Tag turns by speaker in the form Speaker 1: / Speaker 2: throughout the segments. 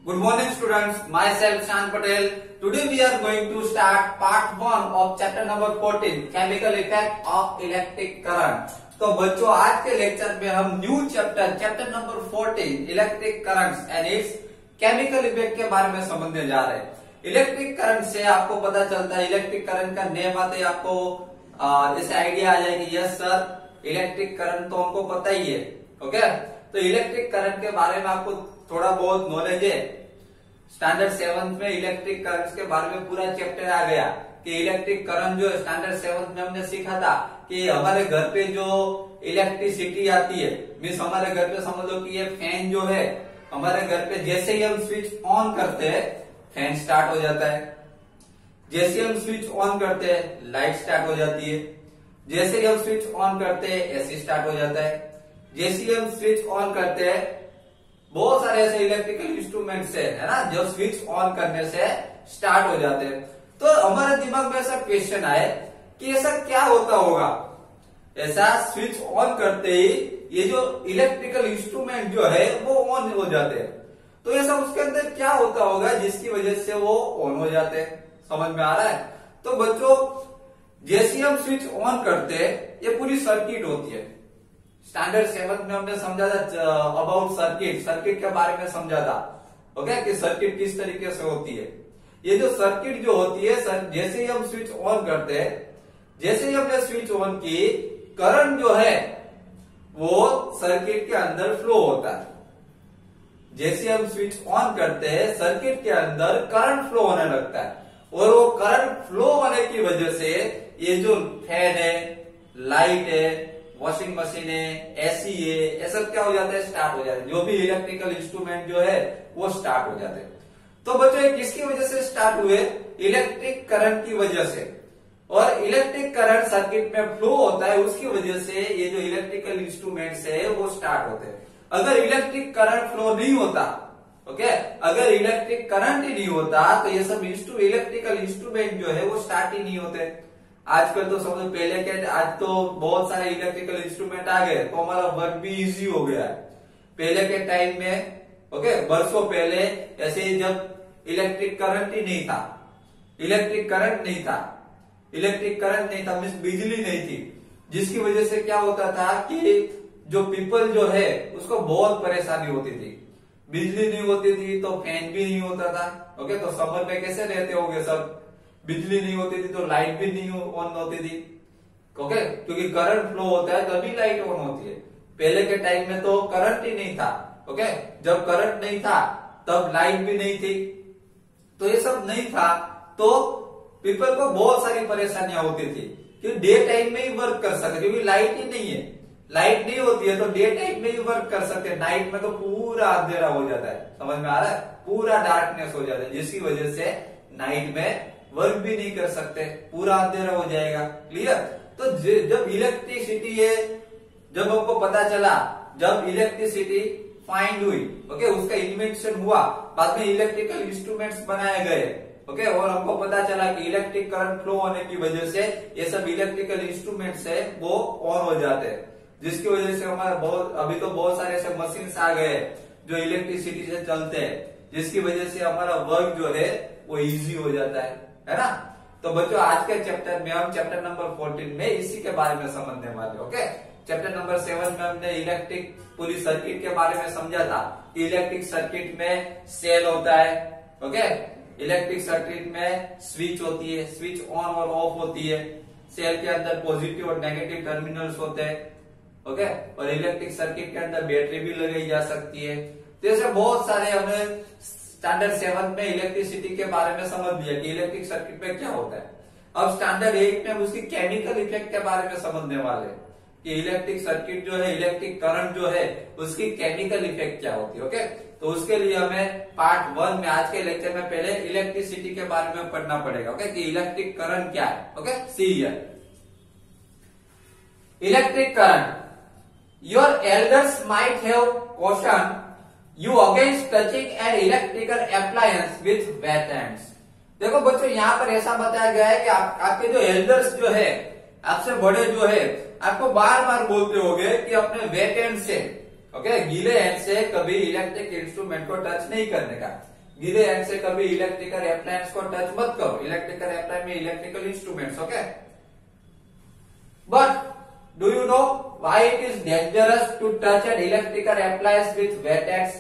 Speaker 1: Good morning students, myself Shan Patel. Today we are going to start part 1 of chapter number 14, chemical effect of electric current. तो बच्चों आज के lecture में हम new chapter number 14 electric currents and it's chemical effect के बारे में समझने जा रहे हैं। इलेक्ट्रिक करंट से आपको पता चलता है, इलेक्ट्रिक करंट का नेम आते ही आपको इसे आइडिया आ जाएगी, यस सर इलेक्ट्रिक करंट तो हमको पता ही है। ओके, तो इलेक्ट्रिक करंट के बारे में आपको थोड़ा बहुत नॉलेज है। स्टैंडर्ड 7 में इलेक्ट्रिक करंट के बारे में पूरा चैप्टर आ गया कि इलेक्ट्रिक करंट जो स्टैंडर्ड 7 में हमने सीखा था कि हमारे घर पे जो इलेक्ट्रिसिटी आती है, मीन्स हमारे घर पे समझ लो कि ये फैन जो है हमारे घर पे जैसे ही हम स्विच ऑन करते हैं फैन स्टार्ट हो जाता है, जैसे हम स्विच ऑन करते हैं लाइट स्टार्ट हो जाती है, जैसे ही हम स्विच ऑन करते हैं एसी स्टार्ट हो जाता है, जैसे ही हम स्विच ऑन करते हैं बहुत सारे ऐसे इलेक्ट्रिकल इंस्ट्रूमेंट्स है ना जो स्विच ऑन करने से स्टार्ट हो जाते हैं। तो हमारे दिमाग में ऐसा क्वेश्चन आए कि ऐसा क्या होता होगा, ऐसा स्विच ऑन करते ही ये जो इलेक्ट्रिकल इंस्ट्रूमेंट जो है वो ऑन हो जाते हैं, तो ऐसा उसके अंदर क्या होता होगा जिसकी वजह से वो ऑन हो जाते हैं, समझ में आ रहा है। तो बच्चों जैसे हम स्विच ऑन करते हैं ये पूरी सर्किट होती है। स्टैंडर्ड 7 में हमने समझा था अबाउट सर्किट के बारे में समझा था। ओके, कि सर्किट किस तरीके से होती है। ये जो सर्किट जो होती है जैसे ही हम स्विच ऑन करते हैं, जैसे ही हमने स्विच ऑन की करंट जो है वो सर्किट के अंदर फ्लो होता है। जैसे हम स्विच ऑन करते हैं सर्किट के अंदर करंट फ्लो होने लगता है, और वो करंट फ्लो होने की वजह से ये जो फैन है, लाइट है, वॉशिंग मशीन है, एसी है, ये सब क्या हो जाता है, स्टार्ट हो जाते हैं। जो भी इलेक्ट्रिकल इंस्ट्रूमेंट जो है वो स्टार्ट हो जाते हैं। तो बच्चों ये किसकी वजह से स्टार्ट हुए, इलेक्ट्रिक करंट की वजह से। और इलेक्ट्रिक करंट सर्किट में फ्लो होता है, उसकी वजह से ये जो इलेक्ट्रिकल इंस्ट्रूमेंट्स है वो स्टार्ट होते हैं। अगर इलेक्ट्रिक करंट फ्लो नहीं होता, ओके, अगर इलेक्ट्रिक करंट ही नहीं होता तो ये सब इलेक्ट्रिकल इंस्ट्रूमेंट जो है वो स्टार्ट ही नहीं होते। आजकल तो समझो पहले के, आज तो बहुत सारे इलेक्ट्रिकल इंस्ट्रूमेंट आ गए तो हमारा वर्क भी इजी हो गया है। पहले के टाइम में, ओके, बरसों पहले ऐसे ही जब इलेक्ट्रिक करंट ही नहीं था, इलेक्ट्रिक करंट नहीं था मीन्स बिजली नहीं थी, जिसकी वजह से क्या होता था कि जो पीपल जो है उसको बहुत परेशानी होती थी। बिजली नहीं होती थी तो फैन भी नहीं होता था। ओके, तो समर में कैसे रहते होंगे सब, बिजली नहीं होती थी तो लाइट भी नहीं ऑन होती थी। ओके, क्योंकि करंट फ्लो होता है तभी लाइट ऑन होती है। पहले के टाइम में तो करंट ही नहीं था। ओके, जब करंट नहीं था तब लाइट भी नहीं थी, तो ये सब नहीं था तो पीपल को बहुत सारी परेशानियां होती थी कि डे टाइम में ही वर्क कर सकते, क्योंकि लाइट ही नहीं है, लाइट नहीं होती है तो डे टाइम में ही वर्क कर सकते। नाइट में तो पूरा अंधेरा हो जाता है, समझ में आ रहा है, पूरा डार्कनेस हो जाता है, जिसकी वजह से नाइट में वर्क भी नहीं कर सकते, पूरा अंधेरा हो जाएगा। क्लियर। तो जब इलेक्ट्रिसिटी है, जब हमको पता चला, जब इलेक्ट्रिसिटी फाइंड हुई, ओके, उसका इन्वेंशन हुआ, बाद में इलेक्ट्रिकल इंस्ट्रूमेंट्स बनाए गए, ओके, और हमको पता चला कि इलेक्ट्रिक करंट फ्लो होने की वजह से ये सब इलेक्ट्रिकल इंस्ट्रूमेंट्स है वो ऑन हो जाते हैं, जिसकी वजह से हमारा अभी तो बहुत सारे ऐसे मशीन्स आ गए जो इलेक्ट्रिसिटी से चलते हैं, जिसकी वजह से हमारा वर्क जो है वो इजी हो जाता है ना। तो बच्चों आज के चैप्टर में हम चैप्टर नंबर 14 में इसी के बारे में समझने वाले। ओके, चैप्टर नंबर 7 में हमने इलेक्ट्रिक पूरी सर्किट के बारे में समझा था कि इलेक्ट्रिक सर्किट में सेल होता है। ओके, इलेक्ट्रिक सर्किट में स्विच होती है, स्विच ऑन और ऑफ होती है, सेल के अंदर पॉजिटिव और नेगेटिव टर्मिनल्स होते हैं। ओके, और इलेक्ट्रिक सर्किट के अंदर बैटरी भी लगाई जा सकती है। तो ऐसे बहुत सारे हमने स्टैंडर्ड 7 में इलेक्ट्रिसिटी के बारे में समझ लिया कि इलेक्ट्रिक सर्किट में क्या होता है। अब स्टैंडर्ड 8 में उसकी केमिकल इफेक्ट के बारे में समझने वाले कि इलेक्ट्रिक सर्किट जो है, इलेक्ट्रिक करंट जो है उसकी केमिकल इफेक्ट क्या होती है। ओके, तो उसके लिए हमें पार्ट 1 में आज के लेक्चर में पहले इलेक्ट्रिसिटी के बारे में पढ़ना पड़ेगा। ओके, कि इलेक्ट्रिक करंट क्या है। Okay, see here electric current. Your elders might have question you against touching an electrical appliance with wet hands। देखो बच्चों यहाँ पर ऐसा बताया गया है कि आपके जो एल्डर्स जो है, आपसे बड़े जो है, आपको बार बार बोलते होंगे कि अपने वेट हैंड से, ओके, गीले हैंड से कभी इलेक्ट्रिक इंस्ट्रूमेंट को टच नहीं करने का। गीले हैंड से कभी इलेक्ट्रिकल अप्लायंस को टच मत करो, इलेक्ट्रिकल अप्लायंस में electrical instruments, okay. But do you know why it is dangerous to touch an electrical appliance with wet hands?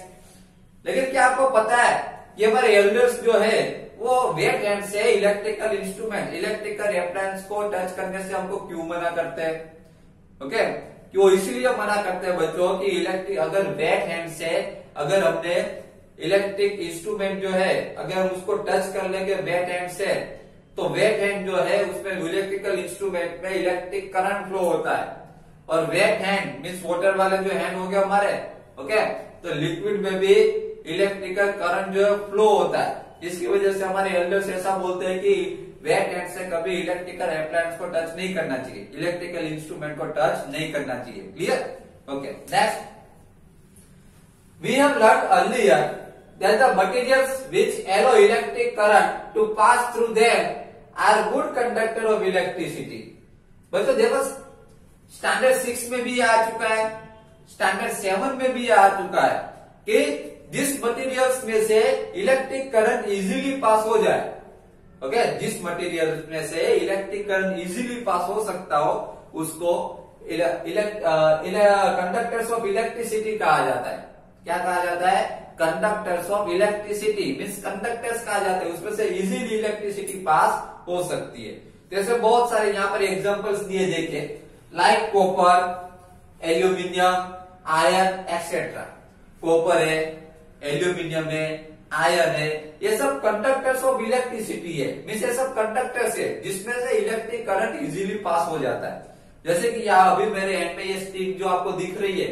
Speaker 1: लेकिन क्या आपको पता है कि हमारे एल्डर्स जो है वो वेट हैंड से इलेक्ट्रिकल इंस्ट्रूमेंट, इलेक्ट्रिकल अप्लायंस को टच करने से हमको क्यों मना करते हैं? ओके, क्यों इसलिए मना करते हैं बच्चों कि इलेक्ट्रिक अगर वेट हैंड से अगर हमने इलेक्ट्रिक इंस्ट्रूमेंट जो है अगर हम उसको टच कर लेंगे वेट हैंड से, तो वेट हैंड जो है उसमें इलेक्ट्रिकल इंस्ट्रूमेंट में इलेक्ट्रिक करंट फ्लो होता है। और वेट हैंड मीन्स वाटर वाले जो हैंड हो गए हमारे, ओके, तो लिक्विड में भी इलेक्ट्रिकल करंट जो है फ्लो होता है। इसकी वजह से हमारे एल्डर्स ऐसा बोलते हैं कि वेट हैंड से कभी इलेक्ट्रिकल अप्लायंस को टच नहीं करना चाहिए, इलेक्ट्रिकल इंस्ट्रूमेंट को टच नहीं करना चाहिए। Clear? Okay, next we have learn earlier that the materials which allow electric current to pass through them are good conductor of electricity. बच्चों देखो स्टैंडर्ड 6 में भी आ चुका है, स्टैंडर्ड 7 में भी आ चुका है कि जिस मटेरियल्स में से इलेक्ट्रिक करंट इजीली पास हो जाए, ओके, जिस मटेरियल में से इलेक्ट्रिक करंट इजीली पास हो सकता हो उसको कंडक्टर्स ऑफ इलेक्ट्रिसिटी कहा जाता है। क्या कहा जाता है? Conductors of electricity means conductors कहा जाता है, उसमें से इजीली इलेक्ट्रिसिटी पास हो सकती है। जैसे बहुत सारे यहाँ पर एग्जांपल्स दिए देखे, like copper, aluminium, iron etcetera. Copper है, एल्यूमिनियम है, आयरन है, ये सब कंडक्टर्स ऑफ इलेक्ट्रिसिटी है, मीन्स ये सब कंडक्टर्स है जिसमें से इलेक्ट्रिक करंट इजीली पास हो जाता है। जैसे कि यहाँ अभी मेरे हैंड में ये स्टिक जो आपको दिख रही है,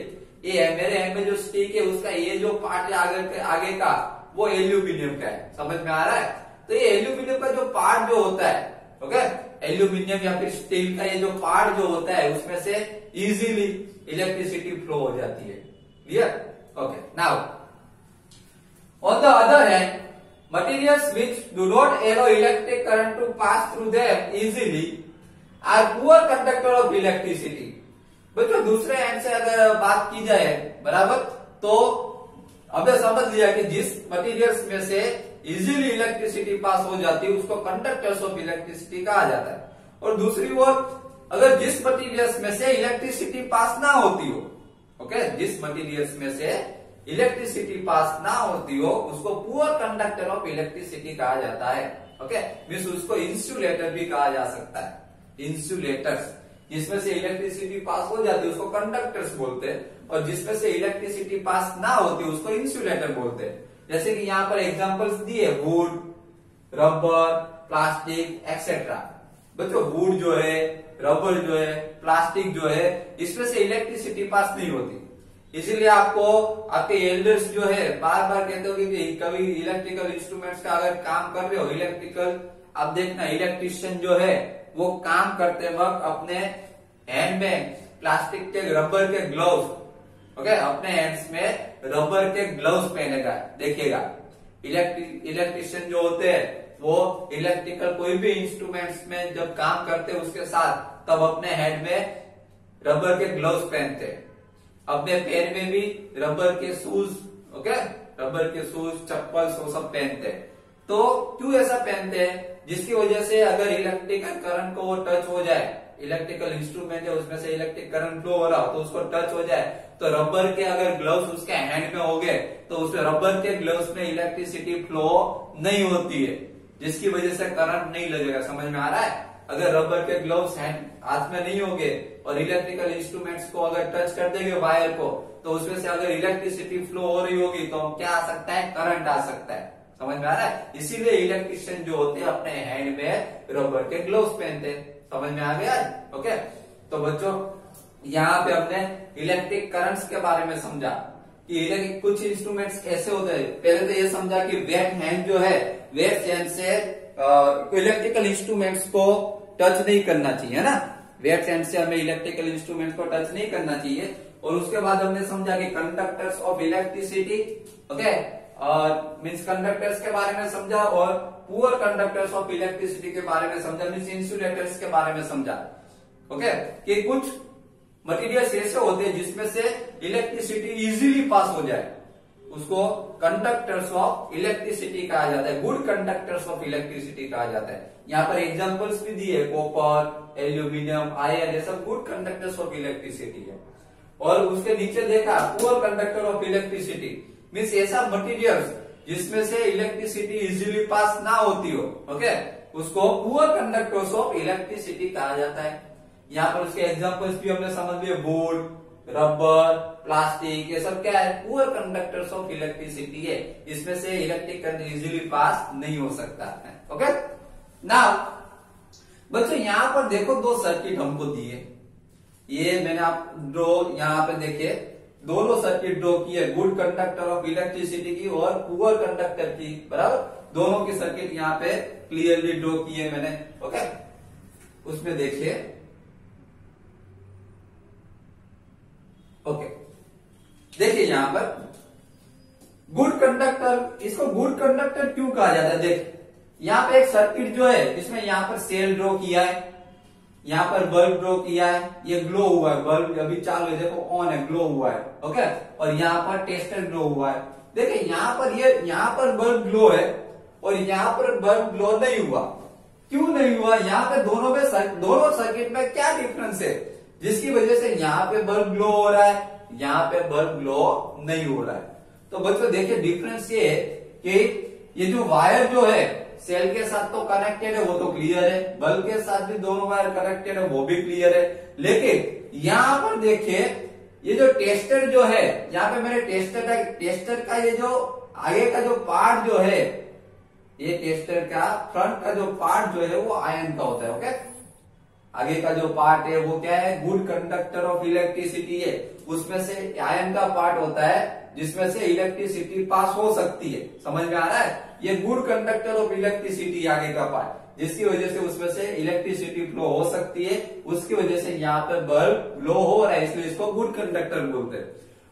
Speaker 1: ये है मेरे हैंड में जो स्टिक है उसका ये जो पार्ट है आगे का वो एल्यूमिनियम का है। समझ में आ रहा है? तो ये एल्यूमिनियम का जो पार्ट जो होता है, ओके, एल्यूमिनियम या फिर स्टील का ये जो पार्ट जो होता है उसमें से इजीली इलेक्ट्रिसिटी फ्लो हो जाती है। Clear? Okay, now on the other hand, materials which do not allow electric current to pass through them easily are poor conductor of electricity. बच्चों दूसरे एंड से अगर बात की जाए बराबर, तो हमने समझ लिया कि जिस मटेरियल्स में से इजीली इलेक्ट्रिसिटी पास हो जाती है उसको कंडक्टर्स ऑफ इलेक्ट्रिसिटी कहा जाता है। और दूसरी ओर अगर जिस मटेरियल्स में से इलेक्ट्रिसिटी पास ना होती हो, ओके, जिस मटेरियल्स में से इलेक्ट्रिसिटी पास ना होती हो उसको पुअर कंडक्टर ऑफ इलेक्ट्रिसिटी कहा जाता है। ओके, मीन्स उसको इंसुलेटर भी कहा जा सकता है। इंसुलेटर्स जिसमें से इलेक्ट्रिसिटी पास हो जाती है उसको कंडक्टर्स बोलते हैं, और जिसमें से इलेक्ट्रिसिटी पास ना होती उसको इंसुलेटर बोलते हैं। जैसे कि यहाँ पर एग्जांपल्स दिए, वुड, रबर, प्लास्टिक एक्सेट्रा। बच्चों वुड जो है, रबर जो है, प्लास्टिक जो है, इसमें से इलेक्ट्रिसिटी पास नहीं होती। इसीलिए आपको आपके एल्डर्स जो है बार बार कहते हो कि कभी इलेक्ट्रिकल इंस्ट्रूमेंट्स का अगर काम कर रहे हो, इलेक्ट्रिकल, आप देखना इलेक्ट्रिशियन जो है वो काम करते वक्त अपने हैंड में प्लास्टिक के, रबर के ग्लव्स, ओके, अपने हैंड्स में रबर के ग्लव्स पहनेगा। देखिएगा इलेक्ट्रिशियन जो होते हैं वो इलेक्ट्रिकल कोई भी इंस्ट्रूमेंट्स में जब काम करते हैं उसके साथ, तब अपने हैंड में रबर के ग्लव्स पहनते हैं। अपने पैर में भी रबर के शूज, ओके, रबर के शूज, चप्पल वो सब पहनते हैं। तो क्यों ऐसा पहनते हैं? जिसकी वजह से अगर इलेक्ट्रिकल करंट को वो टच हो जाए, इलेक्ट्रिकल इंस्ट्रूमेंट है उसमें से इलेक्ट्रिक करंट फ्लो हो रहा हो तो उसको टच हो जाए, तो रबर के अगर ग्लव्स उसके हैंड में हो गए तो उसमें रबर के ग्लव्स में इलेक्ट्रिसिटी फ्लो नहीं होती है, जिसकी वजह से करंट नहीं लगेगा। समझ में आ रहा है? अगर रबर के ग्लव्स हाथ में नहीं होंगे और इलेक्ट्रिकल इंस्ट्रूमेंट्स को अगर टच कर देंगे वायर को, तो उसमें से अगर इलेक्ट्रिसिटी फ्लो हो रही होगी तो क्या आ सकता है? करंट आ सकता है। समझ में आ रहा है? इसीलिए इलेक्ट्रिशियन जो होते हैं अपने हैंड में रबर के ग्लव्स पहनते हैं। समझ में आ गया? ओके, तो बच्चों यहाँ पे हमने इलेक्ट्रिक करंट्स के बारे में समझा कि कुछ इंस्ट्रूमेंट्स ऐसे होते हैं। पहले तो ये समझा कि वेट हैंड जो है, वेट हैंड से इलेक्ट्रिकल इंस्ट्रूमेंट्स को टच नहीं करना चाहिए, है ना। वेट हैंड से हमें इलेक्ट्रिकल इंस्ट्रूमेंट्स को टच नहीं करना चाहिए। और उसके बाद हमने समझा कि कंडक्टर्स ऑफ इलेक्ट्रिसिटी, ओके, और मीन्स कंडक्टर्स के बारे में समझा, और पुअर कंडक्टर्स ऑफ इलेक्ट्रिसिटी के बारे में समझा, मीन्स इंसुलेटर्स के बारे में समझा। ओके, कि कुछ मटेरियल्स ऐसे होते हैं जिसमें से इलेक्ट्रिसिटी इजीली पास हो जाए, उसको कंडक्टर्स ऑफ इलेक्ट्रिसिटी कहा जाता है, गुड कंडक्टर्स ऑफ इलेक्ट्रिसिटी कहा जाता है। यहाँ पर एग्जांपल्स भी दिए, कॉपर, एल्यूमिनियम, आयरन, ये सब गुड कंडक्टर्स ऑफ इलेक्ट्रिसिटी है। और उसके नीचे देखा poor conductor of electricity, means ऐसा मटेरियल्स जिसमें से इलेक्ट्रिसिटी इजीली पास ना होती हो, ओके, उसको पुअर कंडक्टर्स ऑफ इलेक्ट्रिसिटी कहा जाता है। यहाँ पर उसके एग्जांपल्स भी हमने समझ लिए, बोर्ड, रबर, प्लास्टिक, ये सब क्या है, पुअर कंडक्टर्स ऑफ इलेक्ट्रिसिटी है, इसमें से इलेक्ट्रिक करंट इजीली पास नहीं हो सकता है। ओके, नाउ बच्चों यहाँ पर देखो दो सर्किट हमको दिए, ये मैंने आप ड्रॉ यहाँ पे देखिए दोनों सर्किट ड्रॉ की है, गुड कंडक्टर ऑफ इलेक्ट्रिसिटी की और पुअर कंडक्टर की, बराबर, दोनों की सर्किट यहाँ पे क्लियरली ड्रॉ की है मैंने। ओके, उसमें देखिए, ओके, देखिए यहाँ पर गुड कंडक्टर, इसको गुड कंडक्टर क्यों कहा जाता है? देखिए यहाँ पे एक सर्किट जो है इसमें यहाँ पर सेल ड्रॉ किया है, यहाँ पर बल्ब ड्रॉ किया है, ये ग्लो हुआ है, बल्ब अभी चालू है, देखो ऑन है, ग्लो हुआ है। ओके, और यहाँ पर टेस्टर ग्लो हुआ है। देखिए यहाँ पर यहाँ पर बल्ब ग्लो है और यहाँ पर बल्ब ग्लो नहीं हुआ, क्यों नहीं हुआ? यहाँ पे दोनों सर्किट में क्या डिफरेंस है जिसकी वजह से यहाँ पे बल्ब ग्लो हो रहा है, यहाँ पे बल्ब ग्लो नहीं हो रहा है? तो बच्चों देखिए डिफरेंस ये है कि ये जो वायर जो है सेल के साथ तो कनेक्टेड है, वो तो क्लियर है, बल्ब के साथ भी दोनों वायर कनेक्टेड है, वो भी क्लियर है। लेकिन यहाँ पर देखिए ये जो टेस्टर जो है, यहाँ पे मैंने टेस्टर का ये जो आगे का जो पार्ट जो है, ये टेस्टर का फ्रंट का जो पार्ट जो है वो आयन का होता है। ओके, आगे का जो पार्ट है वो क्या है, गुड कंडक्टर ऑफ इलेक्ट्रिसिटी है, उसमें से आयन का पार्ट होता है जिसमें से इलेक्ट्रिसिटी पास हो सकती है। समझ में आ रहा है? ये गुड कंडक्टर ऑफ इलेक्ट्रिसिटी आगे का पार्ट, जिसकी वजह से उसमें से इलेक्ट्रिसिटी फ्लो हो सकती है, उसकी वजह से यहाँ पे बल्ब ग्लो हो रहा है, इसलिए इसको गुड कंडक्टर बोलते हैं।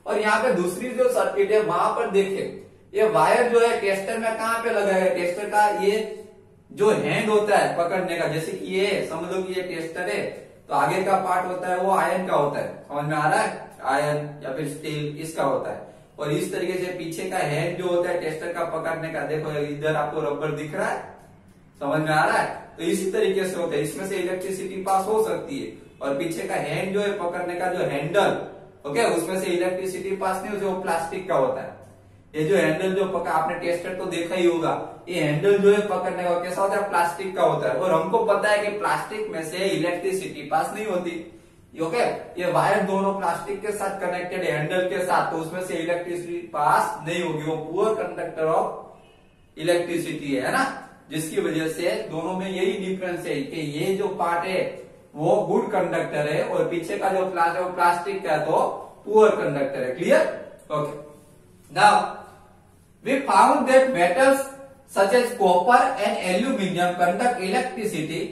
Speaker 1: और यहाँ पे दूसरी जो सर्किट है वहां पर देखिए ये वायर जो है टेस्टर में कहाँ पे लगा है, टेस्टर का ये जो हैंड होता है पकड़ने का, जैसे कि ये समझ लो कि ये टेस्टर है, तो आगे का पार्ट होता है वो आयन का होता है। समझ में आ रहा है? आयन या फिर स्टील इसका होता है। और इस तरीके से पीछे का हैंड जो होता है टेस्टर का पकड़ने का, देखो इधर आपको रबर दिख रहा है, समझ में आ रहा है? तो इसी तरीके से होता है, इसमें से इलेक्ट्रिसिटी पास हो सकती है। और पीछे का हैंड जो है पकड़ने का जो हैंडल, ओके, उसमें से इलेक्ट्रिसिटी पास नहीं होती, वो प्लास्टिक का होता है। ये जो हैंडल जो पकड़, आपने टेस्टर तो देखा ही होगा, ये हैंडल जो है पकड़ने का कैसा होता है, प्लास्टिक का होता है। और हमको पता है कि प्लास्टिक में से इलेक्ट्रिसिटी पास नहीं होती। ओके, ये वायर दोनों प्लास्टिक के साथ कनेक्टेड है, हैंडल के साथ, तो उसमें से इलेक्ट्रिसिटी पास नहीं होगी, वो पुअर कंडक्टर ऑफ इलेक्ट्रिसिटी है ना, जिसकी वजह से दोनों में यही डिफरेंस है कि ये जो पार्ट है वो गुड कंडक्टर है और पीछे का जो प्लास्ट है वो प्लास्टिक का है, तो पुअर कंडक्टर है। Clear? Okay, now we found that metals such as copper and aluminium conduct electricity.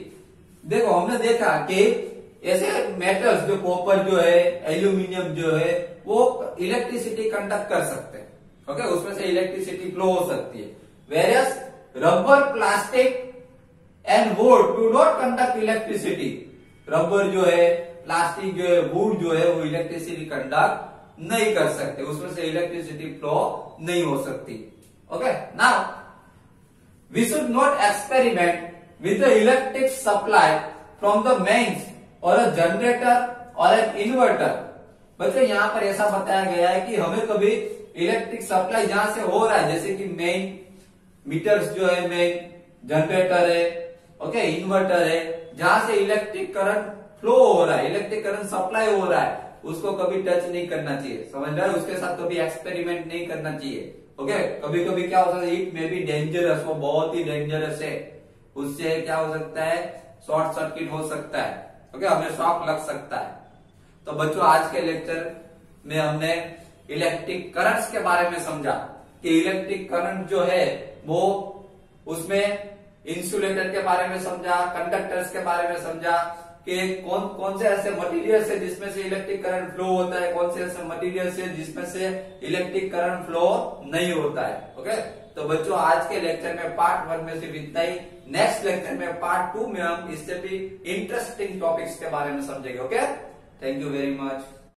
Speaker 1: देखो हमने देखा कि ऐसे मेटल्स जो कॉपर जो है, एल्यूमिनियम जो है, वो इलेक्ट्रिसिटी कंडक्ट कर सकते हैं। ओके, उसमें से इलेक्ट्रिसिटी फ्लो हो सकती है। Various rubber, plastic and would do not conduct electricity. Rubber जो है, प्लास्टिक जो है, वुड जो है, वो इलेक्ट्रिसिटी कंडक्ट नहीं कर सकते, उसमें से इलेक्ट्रिसिटी फ्लो नहीं हो सकती। Okay, now we should not experiment with the electric supply from the mains और अ जनरेटर और एन इन्वर्टर। बच्चों यहाँ पर ऐसा बताया गया है कि हमें कभी इलेक्ट्रिक सप्लाई जहां से हो रहा है, जैसे कि मेन मीटर्स जो है, मेन जनरेटर है, ओके, इन्वर्टर है, जहां से इलेक्ट्रिक करंट फ्लो हो रहा है, इलेक्ट्रिक करंट सप्लाई हो रहा है, उसको कभी टच नहीं करना चाहिए। समझ रहे हैं? उसके साथ कभी एक्सपेरिमेंट नहीं करना चाहिए। ओके, कभी कभी क्या हो सकता है, इट मे बी डेंजरस, वो बहुत ही डेंजरस है, उससे क्या हो सकता है, शॉर्ट सर्किट हो सकता है। ओके, हमें शॉक लग सकता है। तो बच्चों आज के लेक्चर में हमने इलेक्ट्रिक करंट्स के बारे में समझा कि इलेक्ट्रिक करंट जो है वो, उसमें इंसुलेटर के बारे में समझा, कंडक्टर्स के बारे में समझा कि कौन से ऐसे मटेरियल्स है जिसमें से इलेक्ट्रिक करंट फ्लो होता है, कौन से ऐसे मटेरियल्स है जिसमें से इलेक्ट्रिक करंट फ्लो नहीं होता है। ओके, तो बच्चों आज के लेक्चर में पार्ट 1 में सिर्फ इतना ही। नेक्स्ट लेक्चर में पार्ट 2 में हम इससे भी इंटरेस्टिंग टॉपिक्स के बारे में समझेंगे। Okay, thank you very much.